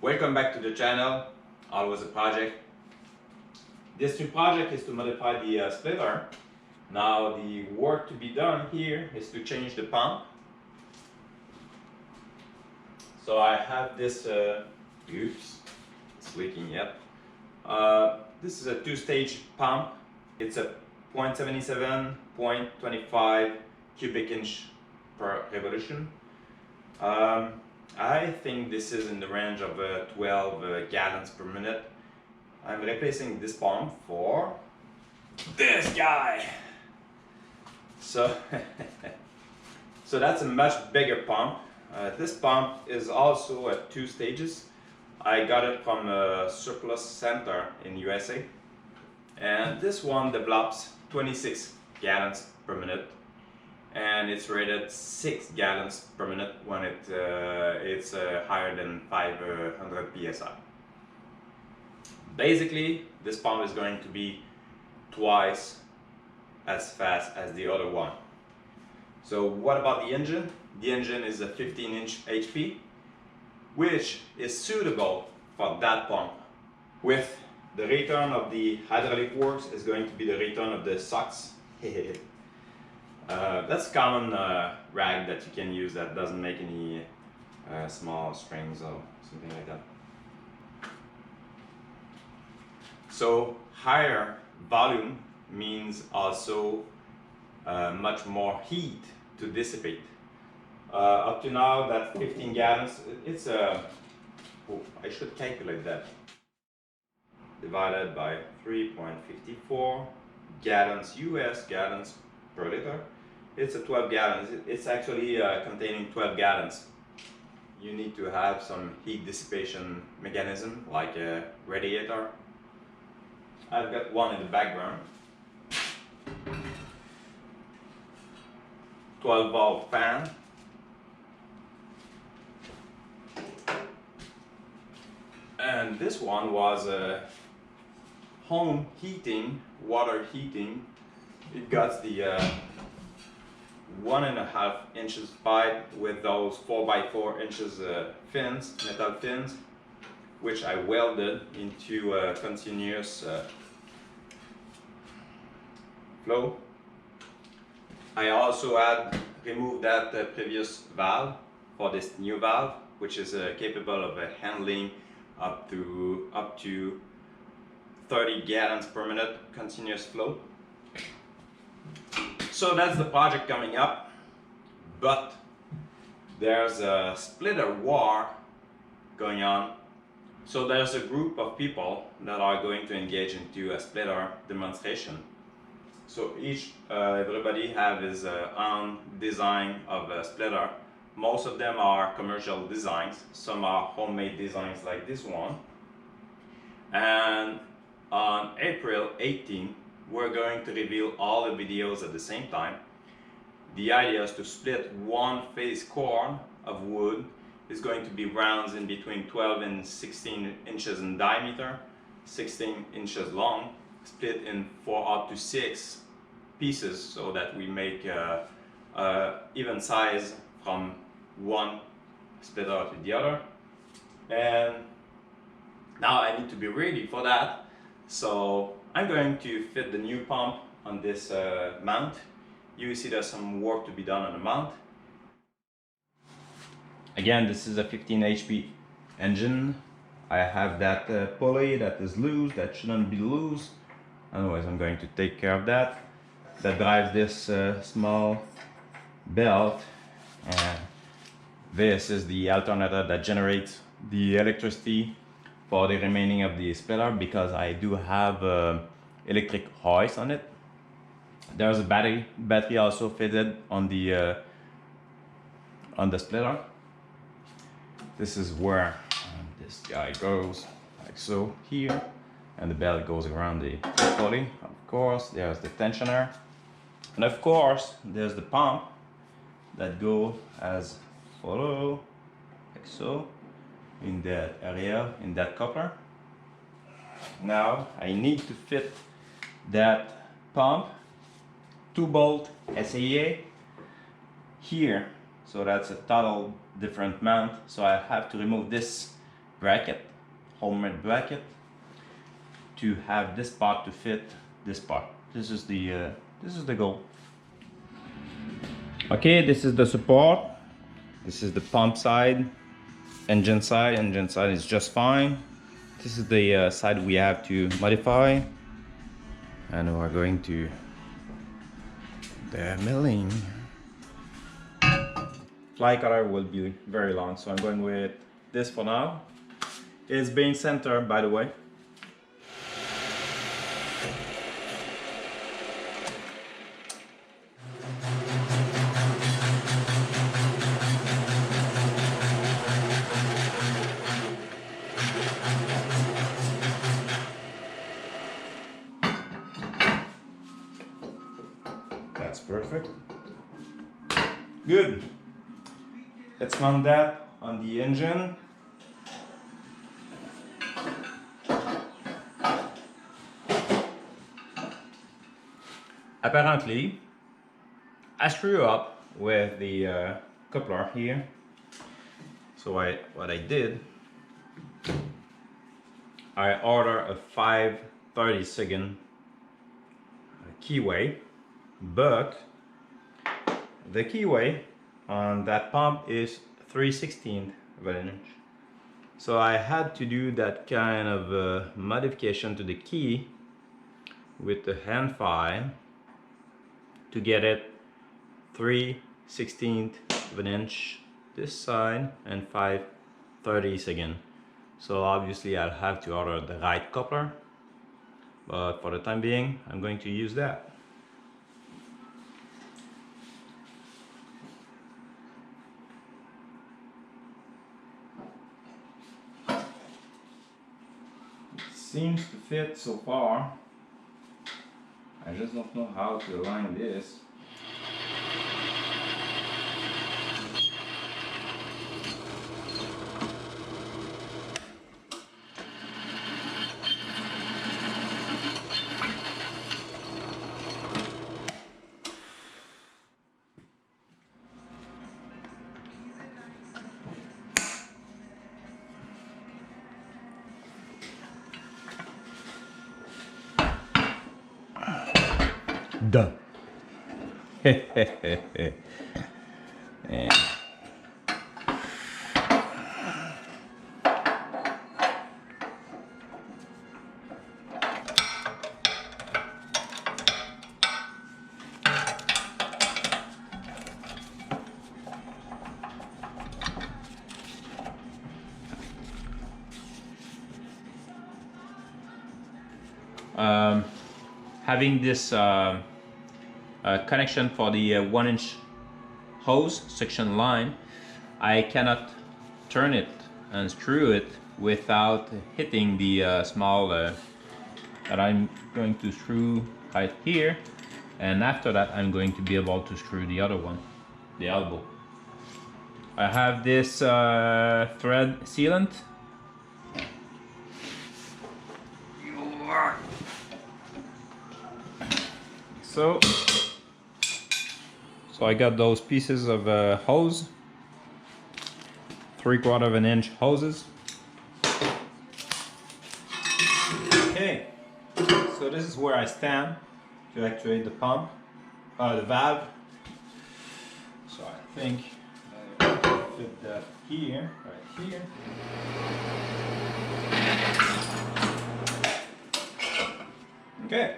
Welcome back to the channel. Always a project. This new project is to modify the splitter. Now the work to be done here is to change the pump. So I have this, oops, it's leaking yet. This is a two-stage pump. It's a 0.77, 0.25 cubic inch per revolution. I think this is in the range of 12 gallons per minute. I'm replacing this pump for this guy. So, so that's a much bigger pump. This pump is also at 2 stages. I got it from a surplus center in USA. And this one develops 26 gallons per minute. And it's rated 6 gallons per minute when it's higher than 500 psi. Basically, this pump is going to be twice as fast as the other one. So what about the engine? The engine is a 15-inch HP, which is suitable for that pump. With the return of the hydraulic works is going to be the return of the socks. That's a common rag that you can use that doesn't make any small strings or something like that. So higher volume means also much more heat to dissipate. Up to now, that 15 gallons, it's a, I should calculate that, divided by 3.54 gallons US gallons per liter. It's a 12 gallons. It's actually containing 12 gallons. You need to have some heat dissipation mechanism like a radiator. I've got one in the background. 12-volt fan. And this one was home heating, water heating. It got the 1.5 inches pipe with those 4x4 inches fins, metal fins, which I welded into a continuous flow. I also had removed that previous valve for this new valve, which is capable of handling up to 30 gallons per minute continuous flow. So that's the project coming up, but there's a splitter war going on. So there's a group of people that are going to engage into a splitter demonstration. So everybody have his own design of a splitter. Most of them are commercial designs. Some are homemade designs like this one. And on April 18, we're going to reveal all the videos at the same time. The idea is to split one face cord of wood. It's going to be rounds in between 12 and 16 inches in diameter, 16 inches long, split in 4 up to 6 pieces so that we make even size from one splitter to the other. And now I need to be ready for that. So I'm going to fit the new pump on this mount. You see there's some work to be done on the mount. Again, this is a 15 HP engine. I have that pulley that is loose, that shouldn't be loose. Otherwise I'm going to take care of that. That drives this small belt. And this is the alternator that generates the electricity for the remaining of the splitter, because I do have electric hoist on it. There's a battery also fitted on the splitter. This is where this guy goes, like so here, and the belt goes around the pulley. Of course, there's the tensioner, and of course there's the pump that go as follow, like so, in that area, in that coupler. Now I need to fit that pump 2-bolt SAE here, so that's a total different mount. So I have to remove this bracket, homemade bracket, to have this part to fit this part. This is the goal. Okay, this is the support. This is the pump side, engine side. Engine side is just fine. This is the side we have to modify, and we're going to the milling. Fly cutter will be very long, so I'm going with this for now. It's being centered, by the way. That's perfect. Good. Let's mount that on the engine. Apparently, I screw up with the coupler here. So what I did, I ordered a 5/32 keyway, but the keyway on that pump is 3/16 of an inch. So I had to do that kind of modification to the key with the hand file to get it 3/16 of an inch this side and 5/32. So obviously I'll have to order the right coupler, but for the time being I'm going to use that. Seems to fit so far. I just don't know how to align this. Duh. Yeah. Having this connection for the 1-inch hose suction line, I cannot turn it and screw it without hitting the small that I'm going to screw right here, and after that I'm going to be able to screw the other one, the elbow. I have this thread sealant. So I got those pieces of hose, 3/4 of an inch hoses. Okay, so this is where I stand to actuate the pump, the valve. So I think I can fit that here, right here. Okay.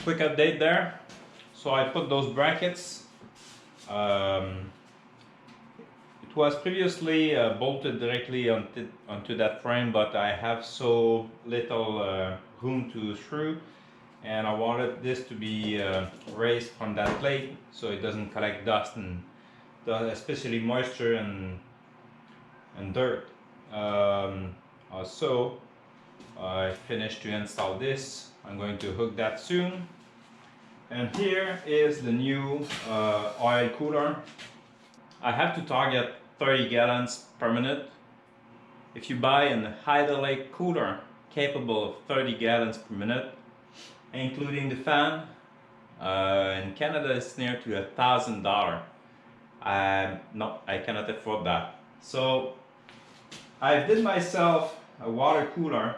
Quick update there. So I put those brackets. It was previously bolted directly onto that frame, but I have so little room to screw, and I wanted this to be raised from that plate so it doesn't collect dust and especially moisture and dirt. Also, I finished to install this. I'm going to hook that soon. And here is the new oil cooler. I have to target 30 gallons per minute. If you buy an hydraulic cooler capable of 30 gallons per minute, including the fan. In Canada it's near to $1,000. No, I cannot afford that. So I did myself a water cooler.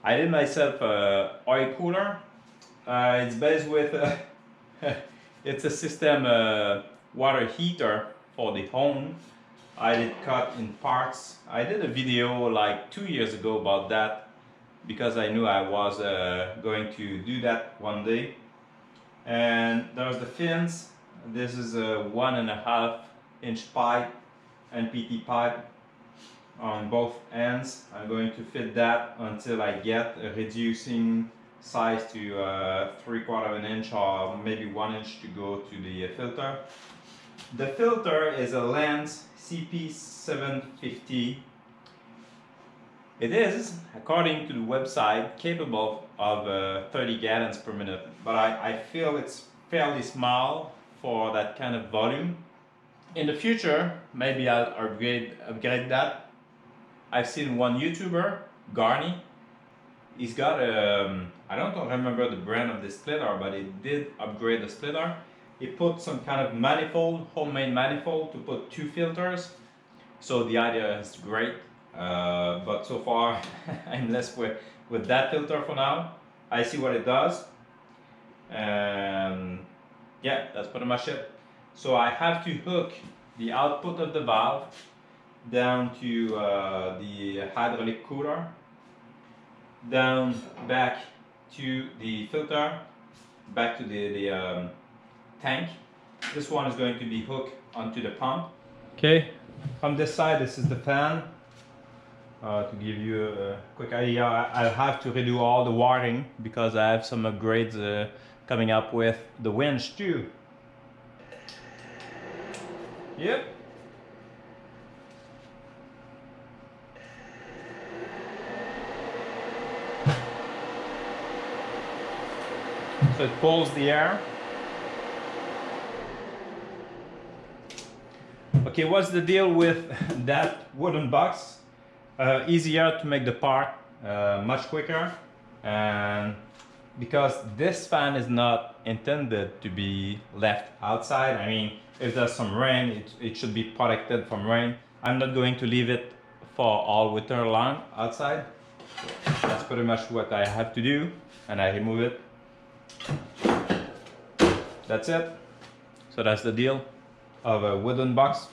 I did myself a oil cooler. It's based with it's a system water heater for the home. I did cut in parts. I did a video like 2 years ago about that because I knew I was going to do that one day. And there's the fins. This is a 1.5 inch pipe, NPT pipe on both ends. I'm going to fit that until I get a reducing size to 3/4 of an inch or maybe 1 inch to go to the filter. The filter is a Lens CP750. It is, according to the website, capable of 30 gallons per minute, but I feel it's fairly small for that kind of volume. In the future, maybe I'll upgrade that. I've seen one YouTuber, Garny. He's got a, I don't remember the brand of the splitter, but he did upgrade the splitter. He put some kind of manifold, homemade manifold to put 2 filters. So the idea is great, but so far I'm less with that filter for now. I see what it does, and yeah, that's pretty much it. So I have to hook the output of the valve down to the hydraulic cooler, down back to the filter, back to the tank. This one is going to be hooked onto the pump. Okay, from this side, this is the fan. To give you a quick idea, I'll have to redo all the wiring because I have some upgrades coming up with the winch too. Yep. So it pulls the air. Okay, what's the deal with that wooden box? Easier to make the part much quicker, and because this fan is not intended to be left outside. I mean, if there's some rain, it should be protected from rain. I'm not going to leave it for all winter long outside. That's pretty much what I have to do, and I remove it. That's it. So that's the deal of a wooden box.